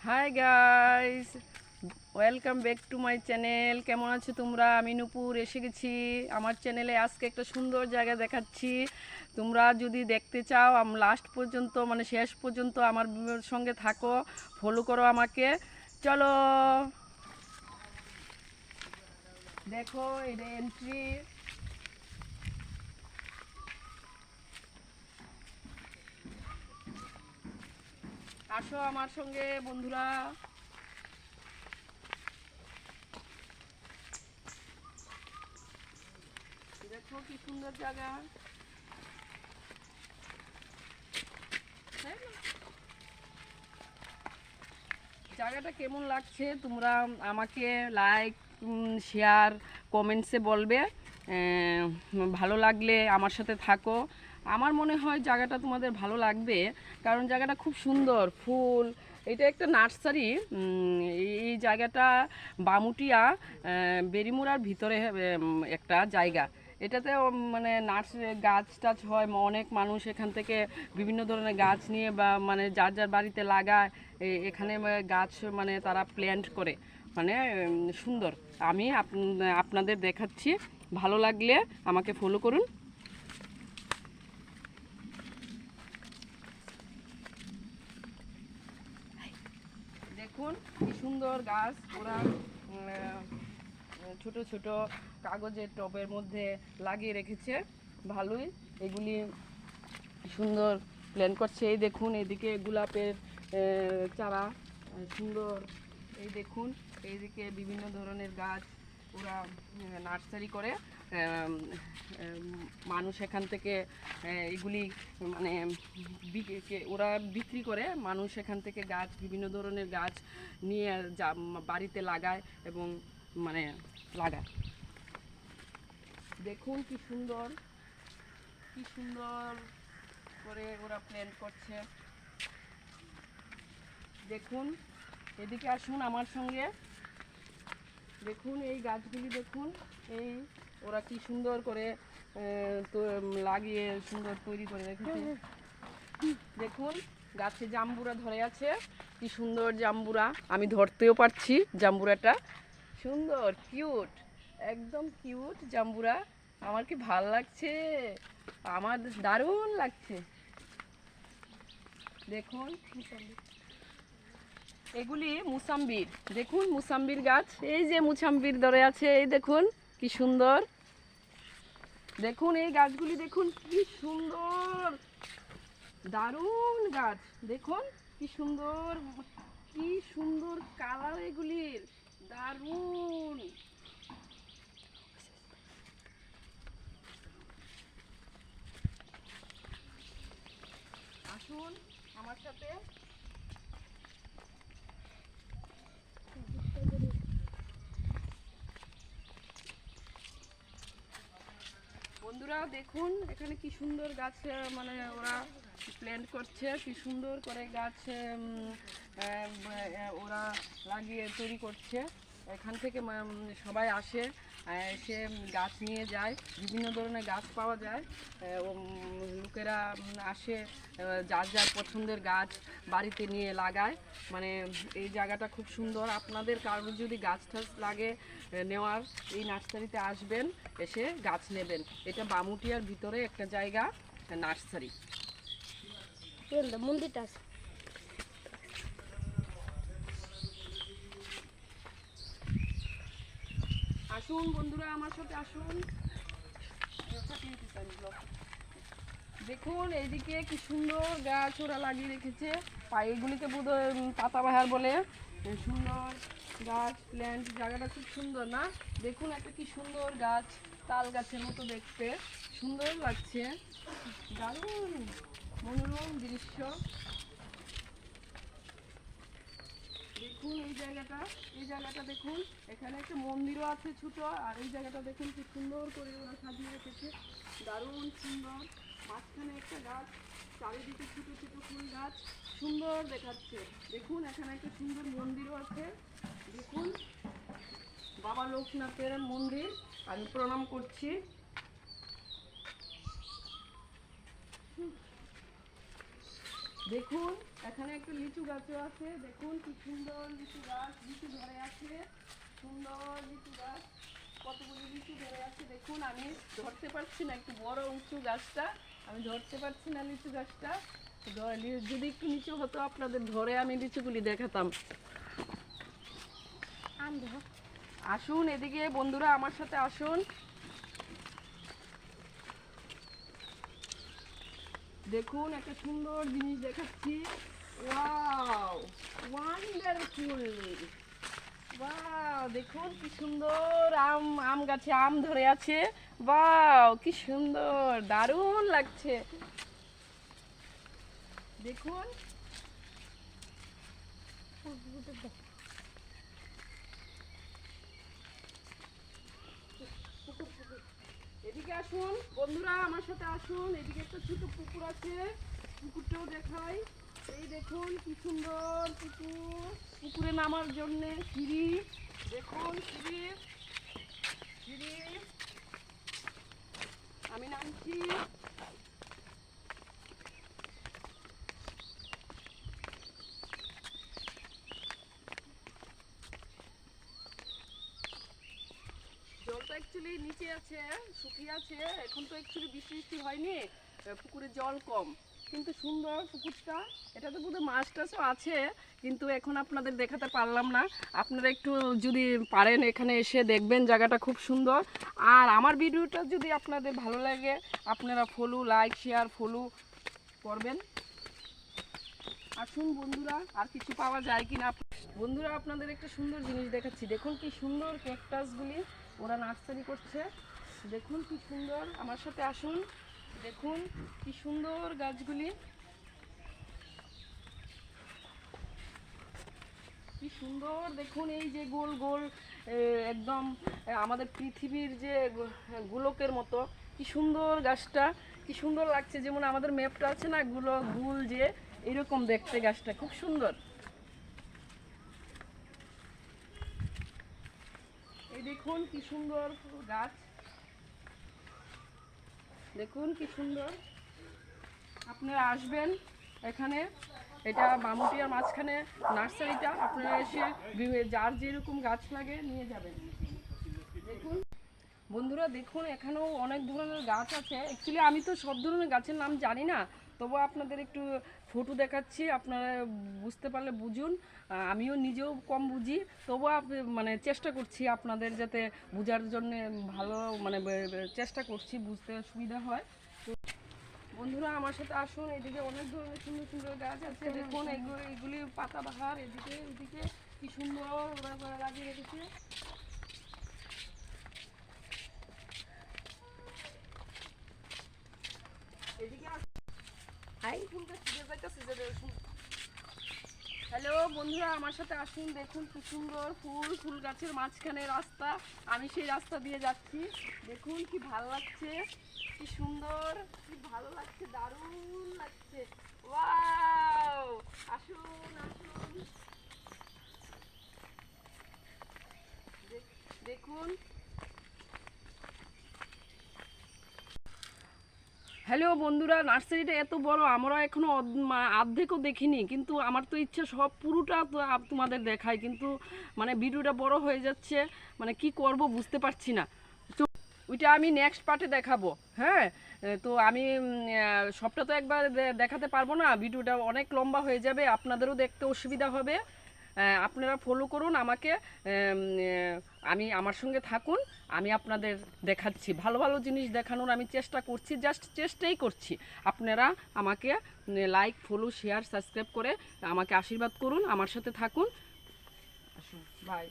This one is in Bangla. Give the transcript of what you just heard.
Hi guys, welcome back to my channel. কেমন আছো তোমরা? আমি নূপুর এসে গেছি আমার চ্যানেলে। আজকে একটা সুন্দর জায়গা দেখাচ্ছি। তোমরা যদি দেখতে চাও লাস্ট পর্যন্ত মানে শেষ পর্যন্ত আমার সঙ্গে থাকো, ফলো করো আমাকে। চলো দেখো, এটা এন্ট্রি। আসো আমার সঙ্গে বন্ধুরা। দেখো কি সুন্দর জায়গা, তাই না? জায়গাটা কেমন লাগছে তোমরা আমাকে লাইক, শেয়ার, কমেন্টসে বলবে। ভালো লাগলে আমার সাথে থাকো। আমার মনে হয় জায়গাটা তোমাদের ভালো লাগবে, কারণ জায়গাটা খুব সুন্দর। ফুল, এটা একটা নার্সারি। এই জায়গাটা বামুটিয়া বেরিমুড়ার ভিতরে একটা জায়গা। এটাতে মানে গাছ টাছ হয়, অনেক মানুষ এখান থেকে বিভিন্ন ধরনের গাছ নিয়ে বা মানে যার যার বাড়িতে লাগায়। এখানে গাছ মানে তারা প্ল্যান্ট করে, মানে সুন্দর। আমি আপনাদের দেখাচ্ছি, ভালো লাগলে আমাকে ফলো করুন। দেখুন কি সুন্দর গাছ ওরা ছোট ছোট কাগজের টবের মধ্যে লাগিয়ে রেখেছে। ভালোই এগুলি সুন্দর প্ল্যান করছে। এই দেখুন এদিকে গোলাপের চারা সুন্দর। এই দেখুন এইদিকে বিভিন্ন ধরনের গাছ ওরা নার্সারি করে। মানুষ এখান থেকে এগুলি মানে ওরা বিক্রি করে। মানুষ এখান থেকে গাছ, বিভিন্ন ধরনের গাছ নিয়ে বাড়িতে লাগায় এবং মানে লাগায়। দেখুন কি সুন্দর, কি সুন্দর করে ওরা প্ল্যান করছে। দেখুন এদিকে আসুন আমার সঙ্গে। দেখুন এই গাছগুলি, দেখুন এই ওরা কি সুন্দর করে তো লাগিয়ে সুন্দর তৈরি করে রেখেছে। দেখুন গাছে জাম্বুরা ধরে আছে, কি সুন্দর জাম্বুরা। আমি ধরতেও পারছি জাম্বুরাটা। সুন্দর, কিউট, একদম কিউট জাম্বুরা। আমার কি ভাল লাগছে, আমার দারুণ লাগছে। দেখুন এগুলি মুসাম্বির। দেখুন মুসাম্বির গাছ, এই যে মুসাম্বির ধরে আছে, এই দেখুন কি সুন্দর। দেখুন এই গাছগুলি, দেখুন কি সুন্দর, দারুণ গাছ। দেখুন কি সুন্দর, কি সুন্দর কালার এগুলির, দারুণ। আসুন আমার সাথে। বন্ধুরা দেখুন এখানে কি সুন্দর গাছ মানে ওরা প্ল্যান্ট করছে, কি সুন্দর করে গাছ ওরা লাগিয়ে তৈরি করছে। এখান থেকে সবাই আসে, এসে গাছ নিয়ে যায়। বিভিন্ন ধরনের গাছ পাওয়া যায়। লোকেরা আসে, যার যার পছন্দের গাছ বাড়িতে নিয়ে লাগায়। মানে এই জায়গাটা খুব সুন্দর। আপনাদের কারোর যদি গাছ টাছ লাগে নেওয়ার, এই নার্সারিতে আসবেন, এসে গাছ নেবেন। এটা বামুটিয়ার ভিতরে একটা জায়গা, নার্সারি। মন্দিরটা আছে। আসুন বন্ধুরা আমার সাথে আসুন। দেখুন এইদিকে কি সুন্দর গাছ ওরা লাগিয়ে রেখেছে। এগুলিকে বোধহয় পাতাবাহার বলে। সুন্দর গাছ প্ল্যান্ট, জায়গাটা খুব সুন্দর না? দেখুন একটা কি সুন্দর গাছ, তাল গাছের মতো দেখতে, সুন্দর লাগছে, দারুণ মনোরম দৃশ্য। দেখুন এই জায়গাটা দেখুন, এখানে একটা মন্দিরও আছে ছোট। আর এই জায়গাটা দেখুন কি সুন্দর করে ওরা সাজিয়ে রেখেছে, দারুণ সুন্দর। মাঝখানে একটা গাছ, চারিদিকে ছোট ছোট ফুল গাছ, সুন্দর দেখাচ্ছে। দেখুন এখানে একটা সুন্দর মন্দিরও আছে। দেখুন বাবা লোকনাথের মন্দির, আমি প্রণাম করছি। দেখুন এখানে একটা লিচু গাছও আছে, দেখুন কি সুন্দর লিচু গাছ, লিচু ধরে আছে, সুন্দর লিচু গাছ, কতগুলি লিচু ধরে আছে। দেখুন আমি ধরতে পারছি না, একটু বড় উঁচু গাছটা, আমি ধরতে পারছি না লিচু গাছটা। যদি একটু নিচু হতো আপনাদের ধরে আমি লিচুগুলি দেখাতাম। আসুন এদিকে বন্ধুরা, আমার সাথে আসুন। দেখুন একটা সুন্দর জিনিস দেখাচ্ছি। Wow, wonderful. বাহ, দেখুন কি সুন্দর আম গাছে আম ধরে আছে। বাহ, কি সুন্দর, দারুণ লাগছে। দেখুন এদিকে আসুন বন্ধুরা, আমার সাথে আসুন। এদিকে একটা ছোট পুকুর আছে, পুকুরটাও দেখাই। এই দেখুন কি সুন্দর পুকুর, পুকুরে নামার জন্য সিঁড়ি। দেখুন সিঁড়ি, সিঁড়ি, আমি নামছি। জলটা অ্যাকচুয়ালি নিচে আছে, শুকিয়ে আছে, এখন তো অ্যাকচুয়ালি বৃষ্টি হয়নি, পুকুরে জল কম, কিন্তু সুন্দর পুকুরটা। এটাতে বোধহয় মাছ টাছও আছে, কিন্তু এখন আপনাদের দেখাতে পারলাম না। আপনারা একটু যদি পারেন এখানে এসে দেখবেন, জায়গাটা খুব সুন্দর। আর আমার ভিডিওটা যদি আপনাদের ভালো লাগে আপনারা ফলো, লাইক, শেয়ার, ফলো করবেন। আসুন বন্ধুরা, আর কিছু পাওয়া যায় কিনা। বন্ধুরা আপনাদের একটা সুন্দর জিনিস দেখাচ্ছি। দেখুন কি সুন্দর ক্যাকটাসগুলি ওরা নার্সারি করছে। দেখুন কি সুন্দর, আমার সাথে আসুন। দেখুন কি সুন্দর গাছগুলি, কি সুন্দর। দেখুন এই যে গোল গোল, একদম আমাদের পৃথিবীর যে গোলকের মতো, কি সুন্দর গাছটা, কি সুন্দর লাগছে। যেমন আমাদের ম্যাপটা আছে না, গুল যে, এরকম দেখতে গাছটা খুব সুন্দর। এই দেখুন কি সুন্দর গাছ, দেখুন কি সুন্দর। আপনারা আসবেন এখানে, এটা বামুটিয়ার মাঝখানে নার্সারিটা। আপনারা এসে যার যেরকম গাছ লাগে নিয়ে যাবেন। দেখুন বন্ধুরা, দেখুন এখানেও অনেক ধরনের গাছ আছে। অ্যাকচুয়ালি আমি তো সব ধরনের গাছের নাম জানি না, তবু আপনাদের একটু ফটো দেখাচ্ছি, আপনারা বুঝতে পারলে বুঝুন। আমিও নিজেও কম বুঝি, তবু মানে চেষ্টা করছি আপনাদের যাতে বোঝার জন্য ভালো, মানে চেষ্টা করছি বুঝতে সুবিধা হয়। তো বন্ধুরা আমার সাথে আসুন, এদিকে অনেক ধরনের সুন্দর সুন্দর গাছ আছে। দেখুন এগুলি পাতাবাহার, এদিকে কি সুন্দর ওরা লাগিয়ে রেখেছে। হ্যালো বন্ধুরা, আমার সাথে আসুন। দেখুন কি সুন্দর ফুল গাছের মাঝখানে রাস্তা, আমি সেই রাস্তা দিয়ে যাচ্ছি। দেখুন কি ভালো লাগছে, কি সুন্দর, কি ভালো লাগছে, দারুণ লাগছে। ওয়াও, আসুন আসুন, দেখুন। হ্যালো বন্ধুরা, নার্সারিটা এত বড়, আমরা এখনো অর্ধেকও দেখিনি, কিন্তু আমার তো ইচ্ছা সব পুরোটা তো তোমাদের দেখায়, কিন্তু মানে ভিডিওটা বড় হয়ে যাচ্ছে, মানে কি করব বুঝতে পারছি না। তো ওইটা আমি নেক্সট পার্টে দেখাবো। হ্যাঁ, তো আমি সবটা তো একবার দেখাতে পারবো না, ভিডিওটা অনেক লম্বা হয়ে যাবে, আপনাদেরও দেখতে অসুবিধা হবে। আপনারা ফলো করুন আমাকে, আমি আমার সঙ্গে থাকুন, আমি আপনাদের দেখাচ্ছি ভালো ভালো জিনিস দেখানোর আমি চেষ্টা করছি, জাস্ট চেষ্টাই করছি। আপনারা আমাকে লাইক, ফলো, শেয়ার, সাবস্ক্রাইব করে আমাকে আশীর্বাদ করুন, আমার সাথে থাকুন। আসুন, বাই।